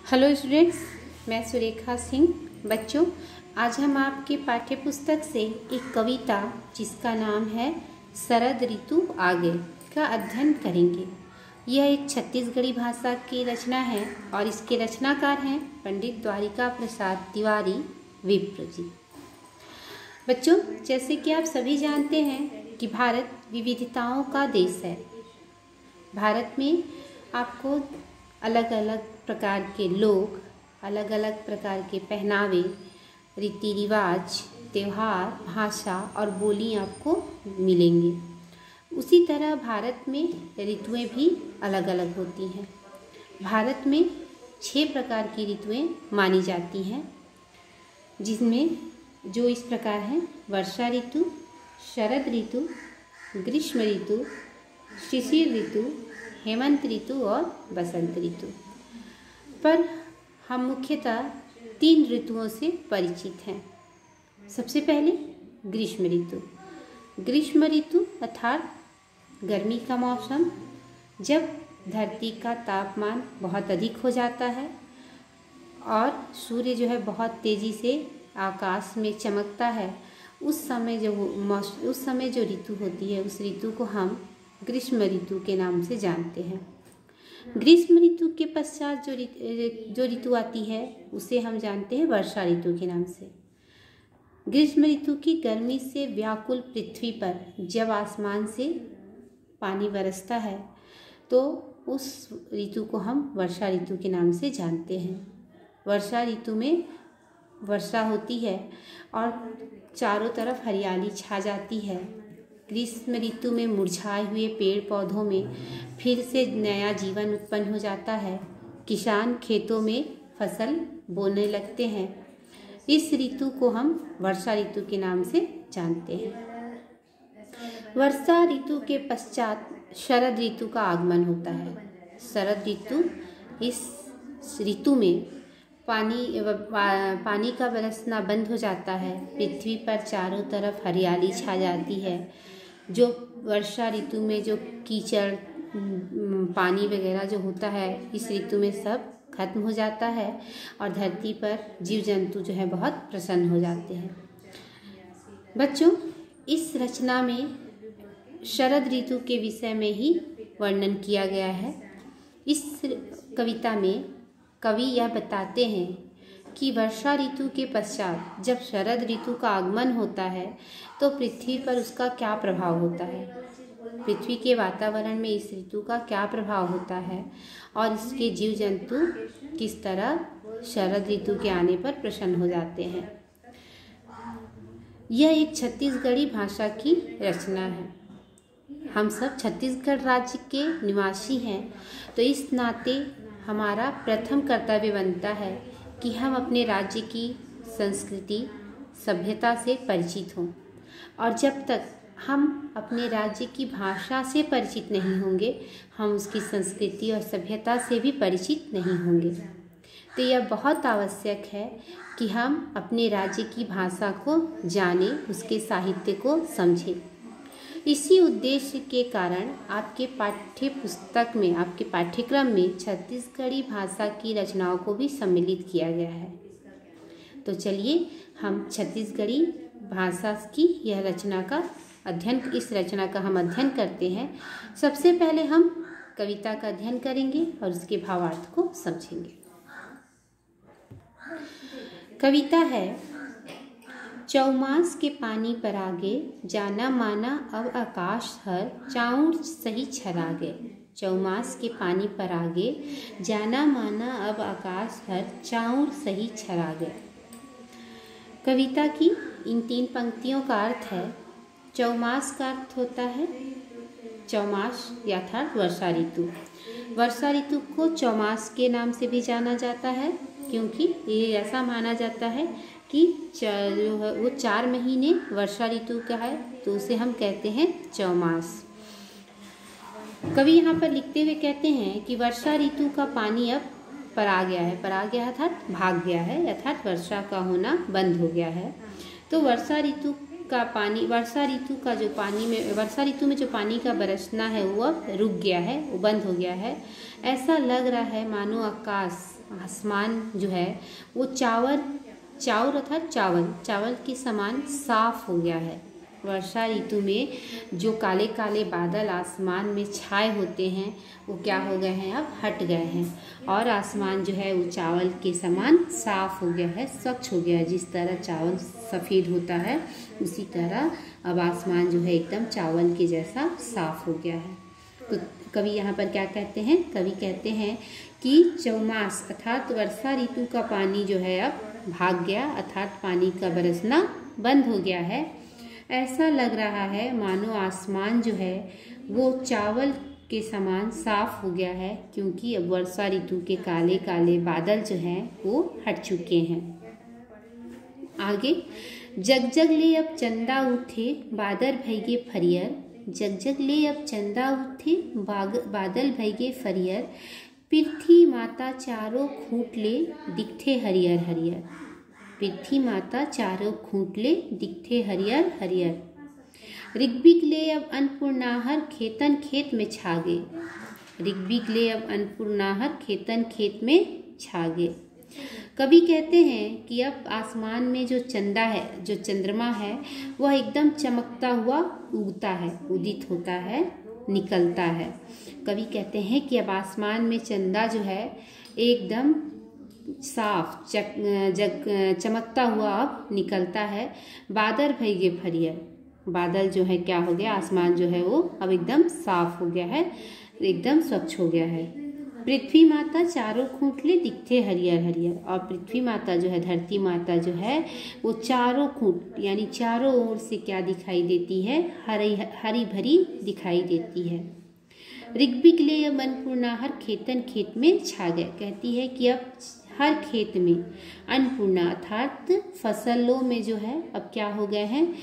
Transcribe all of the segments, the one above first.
Hello students, मैं सुरेखा सिंह। बच्चों, आज हम आपके पाठ्य पुस्तक से एक कविता जिसका नाम है शरद ऋतु आ गए का अध्ययन करेंगे। यह एक छत्तीसगढ़ी भाषा की रचना है और इसके रचनाकार हैं पंडित द्वारिका प्रसाद तिवारी विप्र जी। बच्चों, जैसे कि आप सभी जानते हैं कि भारत विविधताओं का देश है। भारत में आपको अलग अलग प्रकार के लोग, अलग अलग प्रकार के पहनावे, रीति रिवाज, त्यौहार, भाषा और बोली आपको मिलेंगे। उसी तरह भारत में ऋतुएं भी अलग अलग होती हैं। भारत में 6 प्रकार की ऋतुएं मानी जाती हैं, जिसमें जो इस प्रकार हैं: वर्षा ऋतु, शरद ऋतु, ग्रीष्म ऋतु, शिशिर ऋतु, हेमंत ऋतु और बसंत ऋतु। पर हम मुख्यतः 3 ऋतुओं से परिचित हैं। सबसे पहले ग्रीष्म ऋतु। ग्रीष्म ऋतु अर्थात गर्मी का मौसम, जब धरती का तापमान बहुत अधिक हो जाता है और सूर्य जो है बहुत तेज़ी से आकाश में चमकता है, उस समय जो ऋतु होती है, उस ऋतु को हम ग्रीष्म ऋतु के नाम से जानते हैं। ग्रीष्म ऋतु के पश्चात जो ऋतु आती है उसे हम जानते हैं वर्षा ऋतु के नाम से। ग्रीष्म ऋतु की गर्मी से व्याकुल पृथ्वी पर जब आसमान से पानी बरसता है तो उस ऋतु को हम वर्षा ऋतु के नाम से जानते हैं। वर्षा ऋतु में वर्षा होती है और चारों तरफ हरियाली छा जाती है। ग्रीष्म ऋतु में मुरझाए हुए पेड़ पौधों में फिर से नया जीवन उत्पन्न हो जाता है। किसान खेतों में फसल बोने लगते हैं। इस ऋतु को हम वर्षा ऋतु के नाम से जानते हैं। वर्षा ऋतु के पश्चात शरद ऋतु का आगमन होता है। शरद ऋतु, इस ऋतु में पानी का बरसना बंद हो जाता है। पृथ्वी पर चारों तरफ हरियाली छा जाती है। जो वर्षा ऋतु में जो कीचड़, पानी वगैरह जो होता है, इस ऋतु में सब खत्म हो जाता है और धरती पर जीव जंतु जो है बहुत प्रसन्न हो जाते हैं। बच्चों, इस रचना में शरद ऋतु के विषय में ही वर्णन किया गया है। इस कविता में कवि यह बताते हैं कि वर्षा ऋतु के पश्चात जब शरद ऋतु का आगमन होता है तो पृथ्वी पर उसका क्या प्रभाव होता है, पृथ्वी के वातावरण में इस ऋतु का क्या प्रभाव होता है और इसके जीव जंतु किस तरह शरद ऋतु के आने पर प्रसन्न हो जाते हैं। यह एक छत्तीसगढ़ी भाषा की रचना है। हम सब छत्तीसगढ़ राज्य के निवासी हैं, तो इस नाते हमारा प्रथम कर्तव्य बनता है कि हम अपने राज्य की संस्कृति, सभ्यता से परिचित हों। और जब तक हम अपने राज्य की भाषा से परिचित नहीं होंगे, हम उसकी संस्कृति और सभ्यता से भी परिचित नहीं होंगे। तो यह बहुत आवश्यक है कि हम अपने राज्य की भाषा को जानें, उसके साहित्य को समझें। इसी उद्देश्य के कारण आपके पाठ्य पुस्तक में, आपके पाठ्यक्रम में छत्तीसगढ़ी भाषा की रचनाओं को भी सम्मिलित किया गया है। तो चलिए हम छत्तीसगढ़ी भाषा की यह रचना का अध्ययन करते हैं। सबसे पहले हम कविता का अध्ययन करेंगे और उसके भावार्थ को समझेंगे। कविता है: चौमास के पानी पर आगे, जाना माना अब आकाश हर, चाउर सही छरागे। चौमास के पानी पर आगे, जाना माना अब आकाश हर, चाउर सही छरागे। कविता की इन 3 पंक्तियों का अर्थ है: चौमास का अर्थ होता है चौमास अर्थात वर्षा ऋतु। वर्षा ऋतु को चौमास के नाम से भी जाना जाता है, क्योंकि ये ऐसा माना जाता है कि वो 4 महीने वर्षा ऋतु का है, तो उसे हम कहते हैं चौमास। कवि यहाँ पर लिखते हुए कहते हैं कि वर्षा ऋतु का पानी अब पर आ गया है। पर आ गया अर्थात भाग गया है, अर्थात वर्षा का होना बंद हो गया है। तो वर्षा ऋतु का पानी, वर्षा ऋतु में जो पानी का बरसना है वो अब रुक गया है, वो बंद हो गया है। ऐसा लग रहा है मानो आसमान जो है वो चावल के समान साफ हो गया है। वर्षा ऋतु में जो काले काले बादल आसमान में छाए होते हैं वो क्या हो गए हैं, अब हट गए हैं और आसमान जो है वो चावल के समान साफ हो गया है, स्वच्छ हो गया है। जिस तरह चावल सफ़ेद होता है उसी तरह अब आसमान जो है एकदम चावल के जैसा साफ हो गया है। तो कवि यहाँ पर क्या कहते हैं, कवि कहते हैं कि चौमास अर्थात वर्षा ऋतु का पानी जो है अब भाग गया, अर्थात पानी का बरसना बंद हो गया है। ऐसा लग रहा है मानो आसमान जो है वो चावल के समान साफ हो गया है, क्योंकि अब वर्षा ऋतु के काले काले बादल जो हैं वो हट चुके हैं। आगे, जग जग ले अब चंदा उठे बादल भैगे फरियर, जग जग ले अब चंदा उठे बादल भैगे फरियर, पृथ्वी माता चारों खूंट ले दिखते हरियर हरियर, पृथ्वी माता चारों खूंट ले दिखते हरियर हरियर, ऋग्विक ले अब अन्नपूर्णाहर खेतन खेत में छागे, ऋग्विक ले अब अन्नपूर्णाहर खेतन खेत में छागे। कवि कहते हैं कि अब आसमान में जो चंदा है, जो चंद्रमा है, वह एकदम चमकता हुआ उगता है, उदित होता है, निकलता है। कवि कहते हैं कि अब आसमान में चंदा जो है एकदम साफ चमकता हुआ अब निकलता है। बादल भैगे फरियर, बादल जो है क्या हो गया, आसमान जो है वो अब एकदम साफ हो गया है, एकदम स्वच्छ हो गया है। पृथ्वी माता चारों खूंट ले दिखते हरियर हरियर, और पृथ्वी माता जो है, धरती माता जो है वो चारों खूंट यानी चारों ओर से क्या दिखाई देती है, हरी भरी दिखाई देती है। ऋग्विक ले अब अन्नपूर्णाहर खेतन खेत में छा गए, कहती है कि अब हर खेत में अन्नपूर्णा अर्थात फसलों में जो है अब क्या हो गए हैं,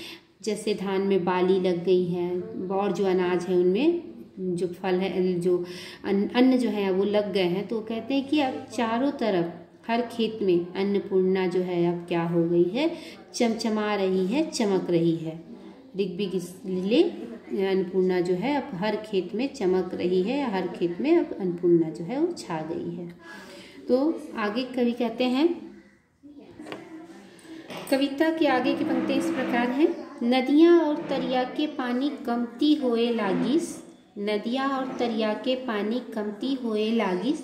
जैसे धान में बाली लग गई है और जो अनाज है उनमें जो फल है, जो अन्न जो है वो लग गए हैं। तो कहते हैं कि अब चारों तरफ हर खेत में अन्नपूर्णा जो है अब क्या हो गई है, चमचमा रही है, चमक रही है। ऋग्वेद इसलिए अन्नपूर्णा जो है अब हर खेत में चमक रही है, हर खेत में अब अन्नपूर्णा जो है वो छा गई है। तो आगे कवि कहते हैं, कविता के आगे की पंक्ति इस प्रकार है। नदियाँ और तरिया के पानी कमती होए लागिस, नदियाँ और तरिया के पानी कमती होए लागिस,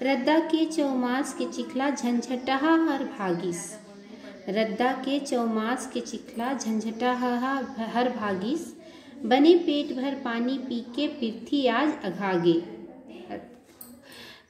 रद्दा के चौमास के चिखला झंझटहा हर भागिस, रद्दा के चौमास के चिखला झंझटहा हर भागिस, बने पेट भर पानी पी के पृथ्वी आज अघागे।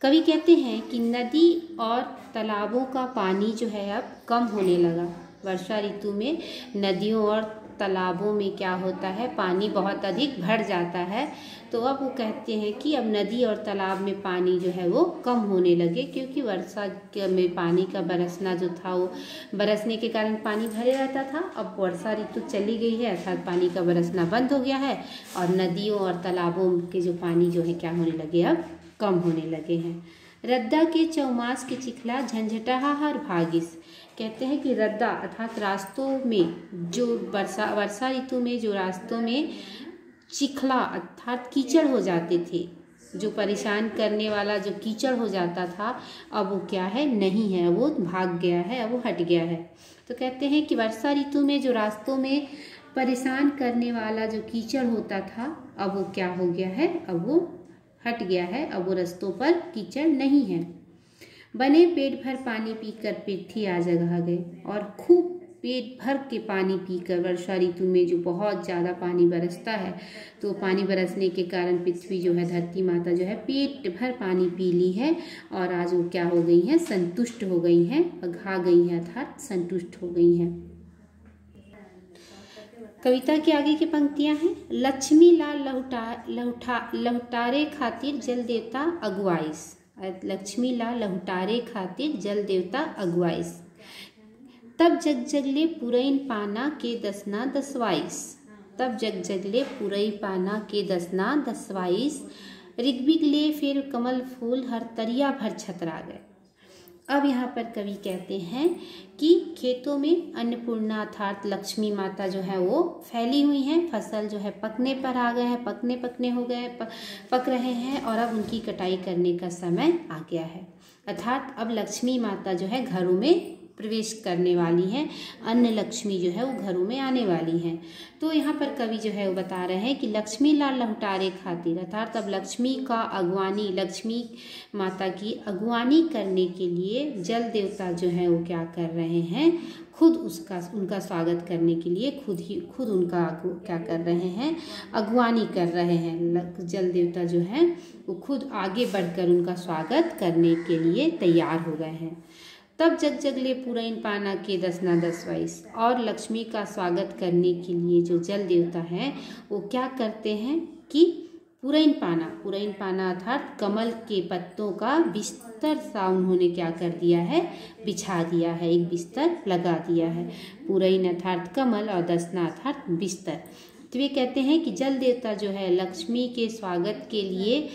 कवि कहते हैं कि नदी और तालाबों का पानी जो है अब कम होने लगा। वर्षा ऋतु में नदियों और तालाबों में क्या होता है, पानी बहुत अधिक भर जाता है। तो अब वो कहते हैं कि अब नदी और तालाब में पानी जो है वो कम होने लगे, क्योंकि वर्षा में पानी का बरसना जो था वो बरसने के कारण पानी भरे रहता था। अब वर्षा ऋतु चली गई है, अर्थात पानी का बरसना बंद हो गया है और नदियों और तालाबों के जो पानी जो है क्या होने लगे, अब कम होने लगे हैं। रद्दा के चौमास के चिखला झंझटहा हर भागिस, कहते हैं कि रद्दा अर्थात रास्तों में जो वर्षा ऋतु में जो रास्तों में चिखला अर्थात कीचड़ हो जाते थे, जो परेशान करने वाला जो कीचड़ हो जाता था, अब वो क्या है, नहीं है, वो भाग गया है, अब वो हट गया है। तो कहते हैं कि वर्षा ऋतु में जो रास्तों में परेशान करने वाला जो कीचड़ होता था, अब वो क्या हो गया है, अब वो हट गया है, अब वो रास्तों पर कीचड़ नहीं है। बने पेट भर पानी पीकर पृथ्वी आज अघा गए, और खूब पेट भर के पानी पीकर, वर्षा ऋतु में जो बहुत ज़्यादा पानी बरसता है, तो पानी बरसने के कारण पृथ्वी जो है, धरती माता जो है पेट भर पानी पी ली है और आज वो क्या हो गई हैं, संतुष्ट हो गई हैं, अघा गई हैं अर्थात संतुष्ट हो गई हैं। कविता के आगे की पंक्तियां हैं। लक्ष्मी लाल लहुटारे खातिर जल देवता अगुआइस, लक्ष्मी लाल लहुटारे खातिर जल देवता अगुआइस, तब जग जगले पुरैन पाना के दसना दसवाइस, तब जग जगले पुरई पाना के दसना दसवाइस, ऋग्विग ले फिर कमल फूल हर तरिया भर छतरा गए। अब यहाँ पर कवि कहते हैं कि खेतों में अन्नपूर्णा अर्थात लक्ष्मी माता जो है वो फैली हुई हैं, फसल जो है पकने पर आ गए हैं, पकने हो गए, पक रहे हैं और अब उनकी कटाई करने का समय आ गया है। अर्थात अब लक्ष्मी माता जो है घरों में प्रवेश करने वाली हैं, अन्न लक्ष्मी जो है वो घरों में आने वाली हैं। तो यहाँ पर कवि जो है वो बता रहे हैं कि लक्ष्मी लाल लहुटारे खातिर, अर्थात अब लक्ष्मी का अगवानी, लक्ष्मी माता की अगवानी करने के लिए जल देवता जो है वो क्या कर रहे हैं, खुद उनका स्वागत करने के लिए खुद उनका क्या कर रहे हैं, अगवानी कर रहे हैं। जल देवता जो है वो खुद आगे बढ़कर उनका स्वागत करने के लिए तैयार हो गए हैं। तब जग जगले पुरैन पाना के 10 और लक्ष्मी का स्वागत करने के लिए जो जल देवता हैं वो क्या करते हैं कि पुरैन पाना अर्थात कमल के पत्तों का बिस्तर सा उन्होंने क्या कर दिया है, बिछा दिया है, एक बिस्तर लगा दिया है। पुरैन अर्थात कमल और दसना अर्थात बिस्तर। तो वे कहते हैं कि जल देवता जो है लक्ष्मी के स्वागत के लिए,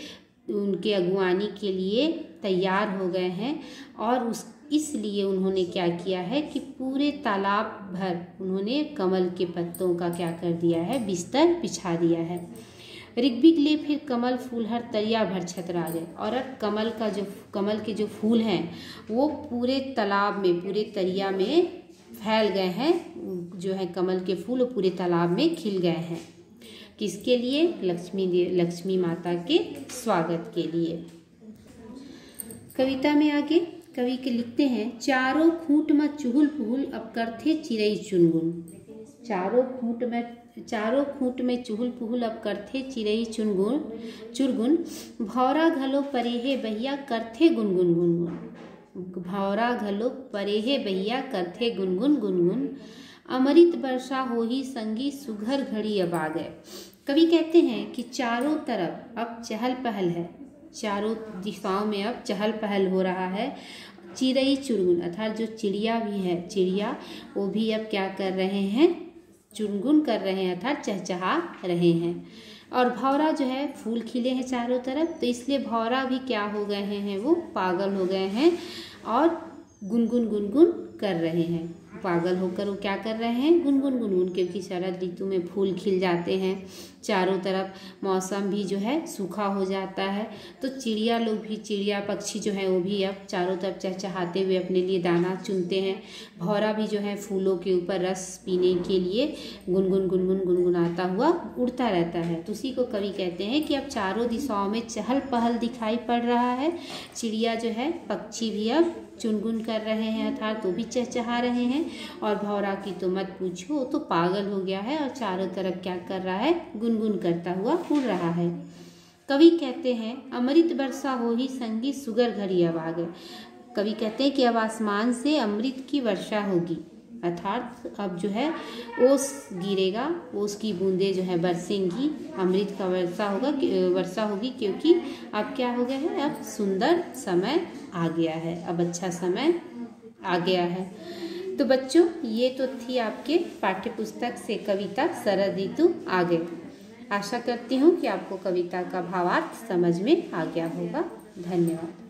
उनके अगुवानी के लिए तैयार हो गए हैं और इसलिए उन्होंने क्या किया है कि पूरे तालाब भर उन्होंने कमल के पत्तों का क्या कर दिया है, बिस्तर बिछा दिया है। ऋग्विगले फिर कमल फूल हर तरिया भर छतरा गए। और अब कमल के जो फूल हैं वो पूरे तालाब में, पूरे तरिया में फैल गए हैं। जो है कमल के फूल वो पूरे तालाब में खिल गए हैं। किसके लिए? लक्ष्मी माता के स्वागत के लिए। कविता में आगे कवि के लिखते हैं, चारों खूंट में चुहुल पुहुल अब करथे चिरई चुनगुन। चारों खूंट में चुहुल पुहुल अब करथे चिरई चुरगुन। भौरा घलो परेहे बहिया करथे गुनगुन गुनगुन। भौरा घलो परेहे बहिया करथे गुनगुन गुनगुन। अमृत वर्षा होही संगी सुघर घड़ी अब आ गए। कवि कहते हैं कि चारों तरफ अब चहल पहल है, चारों दिशाओं में अब चहल पहल हो रहा है। चिरई चुरगुन अर्थात जो चिड़िया भी है, चिड़िया वो भी अब क्या कर रहे हैं, चुनगुन कर रहे हैं अर्थात चहचहा रहे हैं। और भौरा जो है फूल खिले हैं चारों तरफ, तो इसलिए भौरा भी क्या हो गए हैं, वो पागल हो गए हैं और गुनगुन गुनगुन कर रहे हैं। पागल होकर वो क्या कर रहे हैं, गुनगुन गुनगुन, क्योंकि शरद ऋतु में फूल खिल जाते हैं चारों तरफ, मौसम भी जो है सूखा हो जाता है। तो चिड़िया पक्षी जो है वो भी अब चारों तरफ चहचहाते हुए अपने लिए दाना चुनते हैं। भौरा भी जो है फूलों के ऊपर रस पीने के लिए गुनगुन गुनगुन गुनगुनाता हुआ उड़ता रहता है। तो उसी को कवि कहते हैं कि अब चारों दिशाओं में चहल पहल दिखाई पड़ रहा है। चिड़िया जो है, पक्षी भी अब चुनगुन कर रहे हैं अर्थात वो भी चहचहा रहे हैं। और भौरा की तो मत पूछो, तो पागल हो गया है और चारों तरफ क्या कर रहा है, गुनगुन करता हुआ उड़ रहा है। कवि कहते हैं, अमृत वर्षा हो ही संगी सुगर घड़ी अब आ गए। कवि कहते हैं कि अब आसमान से अमृत की वर्षा होगी, अर्थात अब जो है ओस गिरेगा, ओस की बूंदें जो है बरसेंगी, अमृत का वर्षा होगी, क्योंकि अब क्या हो गया है, अब सुंदर समय आ गया है, अब अच्छा समय आ गया है। तो बच्चों, ये तो थी आपके पाठ्य पुस्तक से कविता शरद ऋतु आ गए। आशा करती हूँ कि आपको कविता का भावार्थ समझ में आ गया होगा। धन्यवाद।